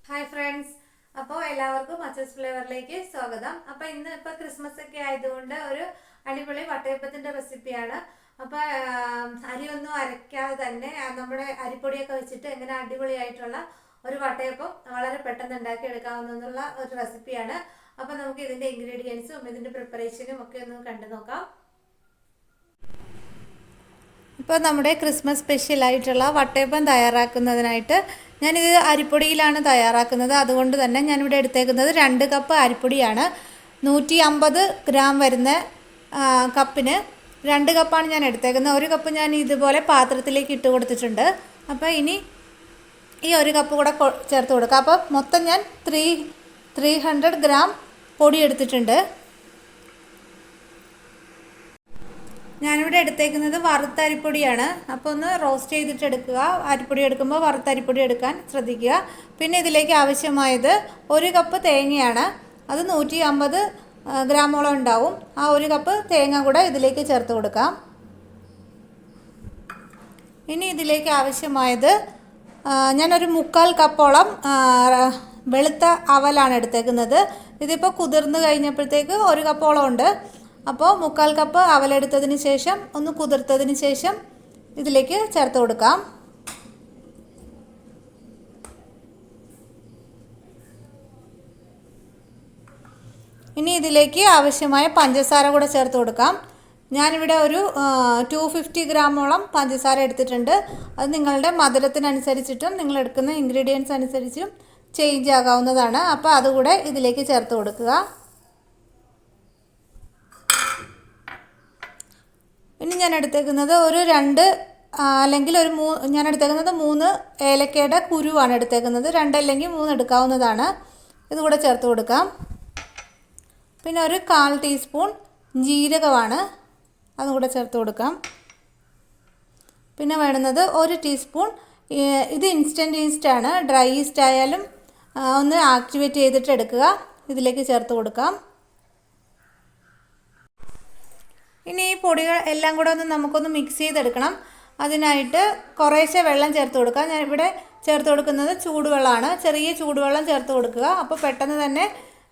Hi friends, അപ്പോൾ എല്ലാവർക്കും അച്ചസ് ഫ്ലേവറിലേക്ക് സ്വാഗതം. അപ്പോൾ ഇന്ന് ഇപ്പോൾ ക്രിസ്മസ് ഒക്കെ ആയതുകൊണ്ട് ഒരു അടിപൊളി വട്ടയപ്പത്തിൻ്റെ റെസിപ്പിയാണ്. അപ്പോൾ അരിയൊന്നും അരയ്ക്കാതെ തന്നെ നമ്മുടെ അരിപ്പൊടിയൊക്കെ വെച്ചിട്ട് എങ്ങനെ അടിപൊളിയായിട്ടുള്ള ഒരു വട്ടയപ്പം വളരെ പെട്ടെന്ന് ഉണ്ടാക്കി എടുക്കാവുന്ന ഒരു റെസിപ്പിയാണ്. അപ്പോൾ നമുക്ക് ഇതിൻ്റെ ഇൻഗ്രീഡിയൻസും ഇതിൻ്റെ പ്രിപ്പറേഷനും ഒക്കെ ഒന്ന് കണ്ടു നോക്കാം. ഇപ്പോൾ നമ്മുടെ ക്രിസ്മസ് സ്പെഷ്യലായിട്ടുള്ള വട്ടയപ്പം തയ്യാറാക്കുന്നതിനായിട്ട് ഞാനിത് അരിപ്പൊടിയിലാണ് തയ്യാറാക്കുന്നത്. അതുകൊണ്ട് തന്നെ ഞാനിവിടെ എടുത്തേക്കുന്നത് 2 കപ്പ് അരിപ്പൊടിയാണ്. 150 ഗ്രാം വരുന്ന കപ്പിന് 2 കപ്പാണ് ഞാൻ എടുത്തേക്കുന്നത്. 1 കപ്പ് ഞാൻ ഇതുപോലെ പാത്രത്തിലേക്ക് ഇട്ട് കൊടുത്തിട്ടുണ്ട്. അപ്പോൾ ഇനി ഈ 1 കപ്പ് കൂടെ ചേർത്ത് കൊടുക്കാം. അപ്പോൾ മൊത്തം ഞാൻ 300 ഗ്രാം പൊടി എടുത്തിട്ടുണ്ട്. ഞാനിവിടെ എടുത്തേക്കുന്നത് വറുത്ത അരിപ്പൊടിയാണ്. അപ്പോൾ ഒന്ന് റോസ്റ്റ് ചെയ്തിട്ട് എടുക്കുക. അരിപ്പൊടി എടുക്കുമ്പോൾ വറുത്ത അരിപ്പൊടി എടുക്കാൻ ശ്രദ്ധിക്കുക. പിന്നെ ഇതിലേക്ക് ആവശ്യമായത് 1 കപ്പ് തേങ്ങയാണ്. അത് 150 ഗ്രാമോളം ഉണ്ടാവും. ആ 1 കപ്പ് തേങ്ങ കൂടെ ഇതിലേക്ക് ചേർത്ത് കൊടുക്കാം. ഇനി ഇതിലേക്ക് ആവശ്യമായത് ഞാനൊരു 1/4 കപ്പോളം വെളുത്ത അവലാണ് എടുത്തേക്കുന്നത്. ഇതിപ്പോൾ കുതിർന്ന് കഴിഞ്ഞപ്പോഴത്തേക്ക് 1 കപ്പോളം ഉണ്ട്. അപ്പോൾ 1/4 കപ്പ് അവലെടുത്തതിന് ശേഷം ഒന്ന് കുതിർത്തതിന് ശേഷം ഇതിലേക്ക് ചേർത്ത് കൊടുക്കാം. ഇനി ഇതിലേക്ക് ആവശ്യമായ പഞ്ചസാര കൂടെ ചേർത്ത് കൊടുക്കാം. ഞാനിവിടെ ഒരു 250 ഗ്രാമോളം പഞ്ചസാര എടുത്തിട്ടുണ്ട്. അത് നിങ്ങളുടെ മധുരത്തിനനുസരിച്ചിട്ടും നിങ്ങൾ എടുക്കുന്ന ഇൻഗ്രീഡിയൻസ് അനുസരിച്ചും ചേഞ്ച് ആകാവുന്നതാണ്. അപ്പോൾ അതുകൂടെ ഇതിലേക്ക് ചേർത്ത് കൊടുക്കുക. ഇനി ഞാൻ എടുത്തേക്കുന്നത് ഒരു 2 അല്ലെങ്കിൽ ഒരു 3 ഞാൻ എടുത്തേക്കുന്നത് 3 ഏലക്കയുടെ കുരുവാണ് എടുത്തേക്കുന്നത്. 2 അല്ലെങ്കിൽ 3 എടുക്കാവുന്നതാണ്. ഇതുകൂടെ ചേർത്ത് കൊടുക്കാം. പിന്നെ ഒരു 1/4 ടീസ്പൂൺ ജീരകമാണ്, അതുകൂടെ ചേർത്ത് കൊടുക്കാം. പിന്നെ വേണ്ടുന്നത് 1 ടീസ്പൂൺ ഇത് ഇൻസ്റ്റൻറ്റ് ഈസ്റ്റാണ്. ഡ്രൈ ഈസ്റ്റ് ആയാലും ഒന്ന് ആക്ടിവേറ്റ് ചെയ്തിട്ട് എടുക്കുക. ഇതിലേക്ക് ചേർത്ത് കൊടുക്കാം. ഇനി ഈ പൊടികൾ എല്ലാം കൂടെ നമുക്കൊന്ന് മിക്സ് ചെയ്തെടുക്കണം. അതിനായിട്ട് കുറേശ്ശെ വെള്ളം ചേർത്ത് കൊടുക്കാം. ഞാനിവിടെ ചേർത്ത് കൊടുക്കുന്നത് ചൂടുവെള്ളമാണ്. ചെറിയ ചൂടുവെള്ളം ചേർത്ത് കൊടുക്കുക. അപ്പോൾ പെട്ടെന്ന് തന്നെ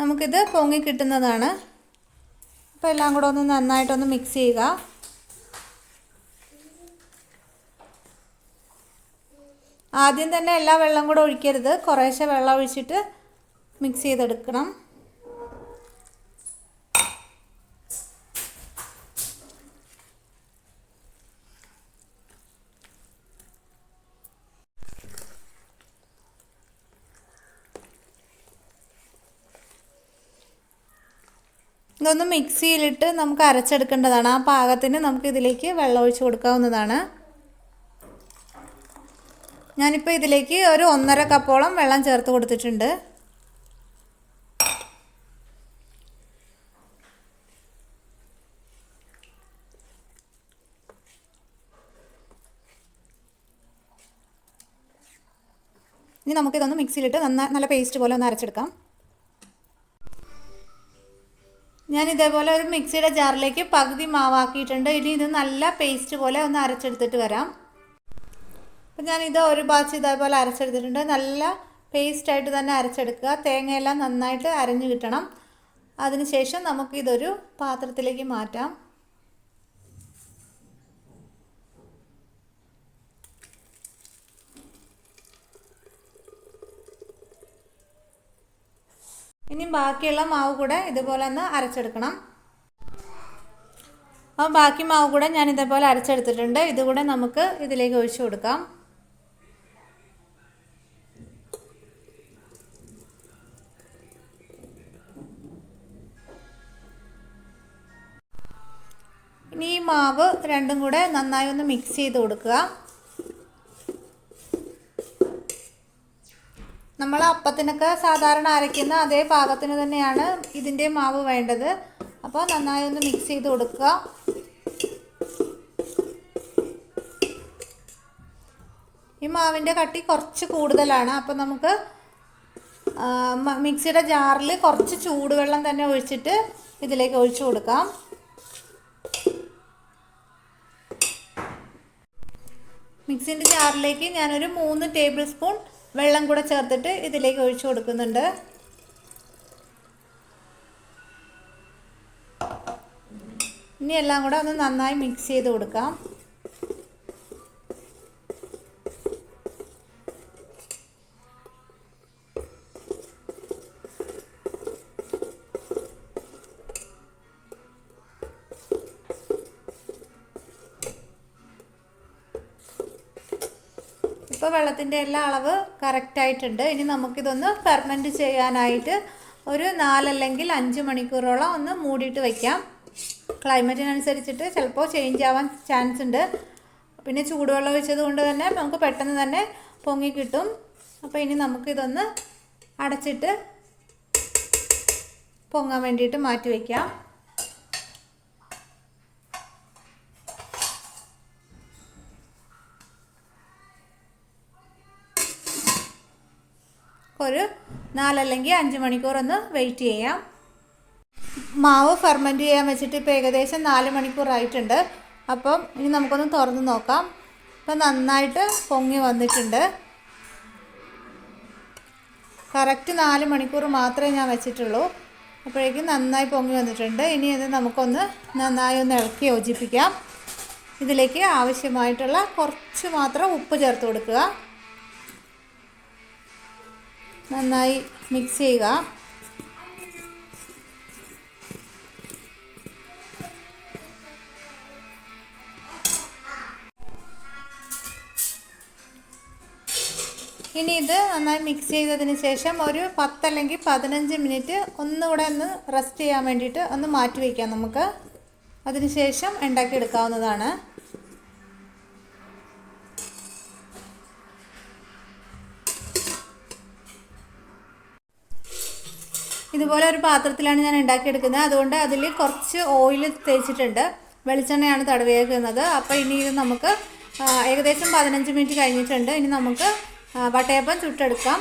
നമുക്കിത് പൊങ്ങി കിട്ടുന്നതാണ്. അപ്പോൾ എല്ലാം കൂടെ നന്നായിട്ടൊന്ന് മിക്സ് ചെയ്യുക. ആദ്യം തന്നെ എല്ലാ വെള്ളം കൂടെ ഒഴിക്കരുത്. കുറേശ്ശെ വെള്ളം ഒഴിച്ചിട്ട് മിക്സ് ചെയ്തെടുക്കണം. ഇതൊന്ന് മിക്സിയിലിട്ട് നമുക്ക് അരച്ചെടുക്കേണ്ടതാണ്. ആ പാകത്തിന് നമുക്ക് ഇതിലേക്ക് വെള്ളം ഒഴിച്ച് കൊടുക്കാവുന്നതാണ്. ഞാനിപ്പോൾ ഇതിലേക്ക് ഒരു 1.5 കപ്പോളം വെള്ളം ചേർത്ത് കൊടുത്തിട്ടുണ്ട്. ഇനി നമുക്കിതൊന്ന് മിക്സിയിലിട്ട് നല്ല പേസ്റ്റ് പോലെ ഒന്ന് അരച്ചെടുക്കാം. ഞാൻ ഇതേപോലെ ഒരു മിക്സിയുടെ ജാറിലേക്ക് പകുതി മാവാക്കിയിട്ടുണ്ട്. ഇനി ഇത് നല്ല പേസ്റ്റ് പോലെ ഒന്ന് അരച്ചെടുത്തിട്ട് വരാം. അപ്പം ഞാനിത് ഒരു ബാച്ച് ഇതേപോലെ അരച്ചെടുത്തിട്ടുണ്ട്. നല്ല പേസ്റ്റായിട്ട് തന്നെ അരച്ചെടുക്കുക. തേങ്ങയെല്ലാം നന്നായിട്ട് അരഞ്ഞു കിട്ടണം. അതിനുശേഷം നമുക്കിതൊരു പാത്രത്തിലേക്ക് മാറ്റാം. ഇനി ബാക്കിയുള്ള മാവ് കൂടെ ഇതുപോലെ ഒന്ന് അരച്ചെടുക്കണം. അപ്പോൾ ബാക്കി മാവ് കൂടെ ഞാൻ ഇതേപോലെ അരച്ചെടുത്തിട്ടുണ്ട്. ഇതുകൂടെ നമുക്ക് ഇതിലേക്ക് ഒഴിച്ചു കൊടുക്കാം. ഇനി ഈ മാവ് രണ്ടും കൂടെ നന്നായി ഒന്ന് മിക്സ് ചെയ്ത് കൊടുക്കുക. നമ്മൾ അപ്പത്തിനൊക്കെ സാധാരണ അരയ്ക്കുന്ന അതേ പാകത്തിന് തന്നെയാണ് ഇതിൻ്റെ മാവ് വേണ്ടത്. അപ്പോൾ നന്നായി ഒന്ന് മിക്സ് ചെയ്ത് കൊടുക്കുക. ഈ മാവിൻ്റെ കട്ടി കുറച്ച് കൂടുതലാണ്. അപ്പോൾ നമുക്ക് മിക്സിയുടെ ജാറിൽ കുറച്ച് ചൂടുവെള്ളം തന്നെ ഒഴിച്ചിട്ട് ഇതിലേക്ക് ഒഴിച്ചു കൊടുക്കാം. മിക്സിൻ്റെ ജാറിലേക്ക് ഞാനൊരു 3 ടേബിൾ സ്പൂൺ വെള്ളം കൂടെ ചേർത്തിട്ട് ഇതിലേക്ക് ഒഴിച്ചു കൊടുക്കുന്നുണ്ട്. ഇനി എല്ലാം കൂടെ ഒന്ന് നന്നായി മിക്സ് ചെയ്ത് കൊടുക്കാം. ഇപ്പോൾ വെള്ളത്തിൻ്റെ എല്ലാ അളവ് കറക്റ്റായിട്ടുണ്ട്. ഇനി നമുക്കിതൊന്ന് ഫെർമെൻറ്റ് ചെയ്യാനായിട്ട് ഒരു 4 അല്ലെങ്കിൽ 5 മണിക്കൂറോളം ഒന്ന് മൂടിയിട്ട് വയ്ക്കാം. ക്ലൈമറ്റിനനുസരിച്ചിട്ട് ചിലപ്പോൾ ചേഞ്ച് ആവാൻ ചാൻസ് ഉണ്ട്. പിന്നെ ചൂടുവെള്ളം ഒഴിച്ചത് കൊണ്ട് തന്നെ നമുക്ക് പെട്ടെന്ന് തന്നെ പൊങ്ങി കിട്ടും. അപ്പോൾ ഇനി നമുക്കിതൊന്ന് അടച്ചിട്ട് പൊങ്ങാൻ വേണ്ടിയിട്ട് മാറ്റി വയ്ക്കാം. ഒരു 4 അല്ലെങ്കിൽ 5 മണിക്കൂർ ഒന്ന് വെയിറ്റ് ചെയ്യാം. മാവ് ഫെർമെൻറ്റ് ചെയ്യാൻ വെച്ചിട്ട് ഇപ്പോൾ ഏകദേശം 4 മണിക്കൂറായിട്ടുണ്ട്. അപ്പം ഇനി നമുക്കൊന്ന് തുറന്ന് നോക്കാം. ഇപ്പം നന്നായിട്ട് പൊങ്ങി വന്നിട്ടുണ്ട്. കറക്റ്റ് 4 മണിക്കൂർ മാത്രമേ ഞാൻ വെച്ചിട്ടുള്ളൂ. അപ്പോഴേക്കും നന്നായി പൊങ്ങി വന്നിട്ടുണ്ട്. ഇനി ഇത് നമുക്കൊന്ന് നന്നായി ഒന്ന് ഇളക്കി യോജിപ്പിക്കാം. ഇതിലേക്ക് ആവശ്യമായിട്ടുള്ള കുറച്ച് മാത്രം ഉപ്പ് ചേർത്ത് കൊടുക്കുക. നന്നായി മിക്സ് ചെയ്യുക. ഇനി ഇത് നന്നായി മിക്സ് ചെയ്തതിന് ശേഷം ഒരു 10 അല്ലെങ്കിൽ 15 മിനിറ്റ് ഒന്നുകൂടെ ഒന്ന് റെസ്റ്റ് ചെയ്യാൻ വേണ്ടിയിട്ട് ഒന്ന് മാറ്റി വയ്ക്കാം നമുക്ക്. അതിന് ശേഷം ഉണ്ടാക്കിയെടുക്കാവുന്നതാണ്. ഇതുപോലെ ഒരു പാത്രത്തിലാണ് ഞാൻ ഉണ്ടാക്കിയെടുക്കുന്നത്. അതുകൊണ്ട് അതിൽ കുറച്ച് ഓയിൽ തേച്ചിട്ടുണ്ട്. വെളിച്ചെണ്ണയാണ് തടവിയേക്കുന്നത്. അപ്പോൾ ഇനി ഇത് നമുക്ക് ഏകദേശം 15 മിനിറ്റ് കഴിഞ്ഞിട്ടുണ്ട്. ഇനി നമുക്ക് വട്ടയപ്പം ചുട്ടെടുക്കാം.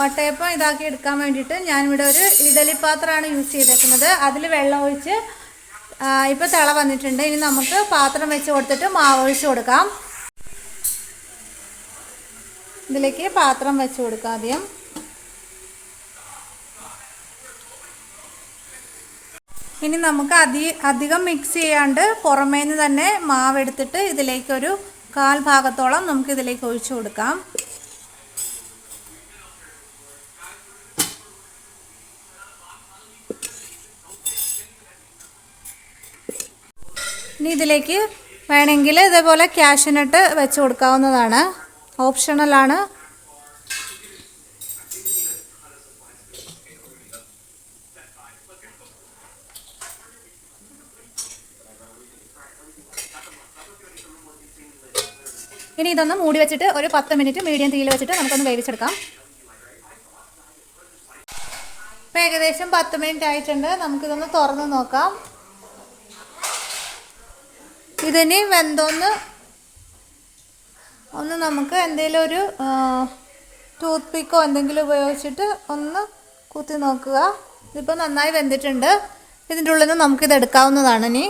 വട്ടയപ്പം ഇതാക്കി എടുക്കാൻ വേണ്ടിയിട്ട് ഞാനിവിടെ ഒരു ഇഡലിപ്പാത്രമാണ് യൂസ് ചെയ്തേക്കുന്നത്. അതിൽ വെള്ളം ഒഴിച്ച് ഇപ്പോൾ തിള വന്നിട്ടുണ്ട്. ഇനി നമുക്ക് പാത്രം വെച്ച് കൊടുത്തിട്ട് മാവ് ഒഴിച്ച് കൊടുക്കാം. ഇതിലേക്ക് പാത്രം വെച്ച് കൊടുക്കാം ആദ്യം. ഇനി നമുക്ക് അധികം മിക്സ് ചെയ്യാണ്ട് പുറമേന്ന് തന്നെ മാവ് എടുത്തിട്ട് ഇതിലേക്കൊരു 1/4 ഭാഗത്തോളം നമുക്ക് ഇതിലേക്ക് ഒഴിച്ചു കൊടുക്കാം. ഇനി ഇതിലേക്ക് വേണമെങ്കിൽ ഇതേപോലെ കാഷ്യൂനട്ട് വെച്ച് കൊടുക്കാവുന്നതാണ്. ഓപ്ഷണലാണ്. ഇനി ഇതൊന്ന് മൂടി വെച്ചിട്ട് ഒരു 10 മിനിറ്റ് മീഡിയം തീയിൽ വെച്ചിട്ട് നമുക്കൊന്ന് വേവിച്ചെടുക്കാം. ഇപ്പോൾ ഏകദേശം 10 മിനിറ്റ് ആയിട്ടുണ്ട്. നമുക്കിതൊന്ന് തുറന്ന് നോക്കാം. ഇതിനി വെന്തോന്ന് നമുക്ക് എന്തെങ്കിലും ഒരു ടൂത്ത് പിക്കോ എന്തെങ്കിലും ഉപയോഗിച്ചിട്ട് ഒന്ന് കുത്തി നോക്കുക. ഇതിപ്പോൾ നന്നായി വെന്തിട്ടുണ്ട്. ഇതിൻ്റെ ഉള്ളിൽ നിന്ന് നമുക്കിത് എടുക്കാവുന്നതാണ്. ഇനി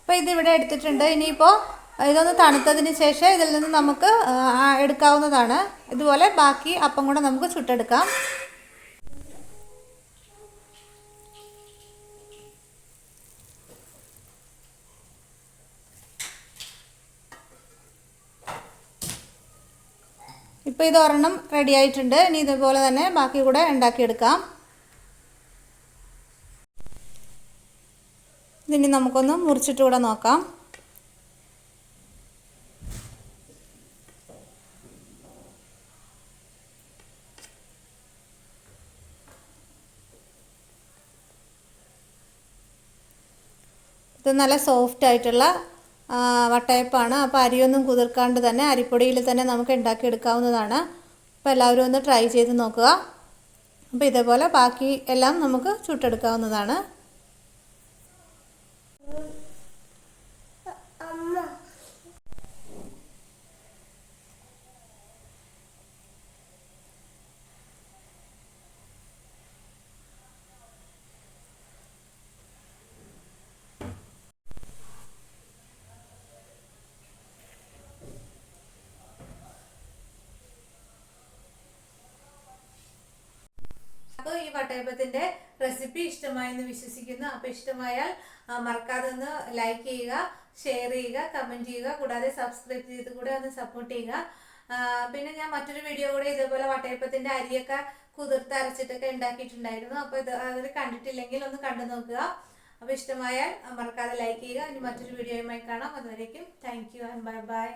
അപ്പോൾ ഇതിവിടെ എടുത്തിട്ടുണ്ട്. ഇനിയിപ്പോൾ ഇതൊന്ന് തണുത്തതിന് ശേഷം ഇതിൽ നിന്ന് നമുക്ക് എടുക്കാവുന്നതാണ്. ഇതുപോലെ ബാക്കി അപ്പം കൂടെ നമുക്ക് ചുട്ടെടുക്കാം. ഇപ്പോൾ ഇത് ഒരെണ്ണം റെഡി ആയിട്ടുണ്ട്. ഇനി ഇതുപോലെ തന്നെ ബാക്കി കൂടെ ഉണ്ടാക്കിയെടുക്കാം. ഇതിനി നമുക്കൊന്ന് മുറിച്ചിട്ട് കൂടെ നോക്കാം. ഇത് നല്ല സോഫ്റ്റ് ആയിട്ടുള്ള വട്ടയപ്പാണ്. അപ്പോൾ അരിയൊന്നും കുതിർക്കാണ്ട് തന്നെ അരിപ്പൊടിയിൽ തന്നെ നമുക്ക് ഉണ്ടാക്കിയെടുക്കാവുന്നതാണ്. അപ്പോൾ എല്ലാവരും ഒന്ന് ട്രൈ ചെയ്ത് നോക്കുക. അപ്പോൾ ഇതേപോലെ ബാക്കി എല്ലാം നമുക്ക് ചുട്ടെടുക്കാവുന്നതാണ്. വട്ടയപ്പത്തിൻ്റെ റെസിപ്പി ഇഷ്ടമായെന്ന് വിശ്വസിക്കുന്നു. അപ്പോൾ ഇഷ്ടമായാൽ മറക്കാതെ ഒന്ന് ലൈക്ക് ചെയ്യുക, ഷെയർ ചെയ്യുക, കമൻറ്റ് ചെയ്യുക, കൂടാതെ സബ്സ്ക്രൈബ് ചെയ്ത് കൂടെ ഒന്ന് സപ്പോർട്ട് ചെയ്യുക. പിന്നെ ഞാൻ മറ്റൊരു വീഡിയോ കൂടെ ഇതേപോലെ വട്ടയപ്പത്തിൻ്റെ അരിയൊക്കെ കുതിർത്ത് അരച്ചിട്ടൊക്കെ ഉണ്ടാക്കിയിട്ടുണ്ടായിരുന്നു. അപ്പോൾ ഇത് അവർ കണ്ടിട്ടില്ലെങ്കിൽ ഒന്ന് കണ്ടു നോക്കുക. അപ്പോൾ ഇഷ്ടമായാൽ മറക്കാതെ ലൈക്ക് ചെയ്യുക. ഇനി മറ്റൊരു വീഡിയോയുമായി കാണാം. അതുവരേക്കും thank you and bye bye.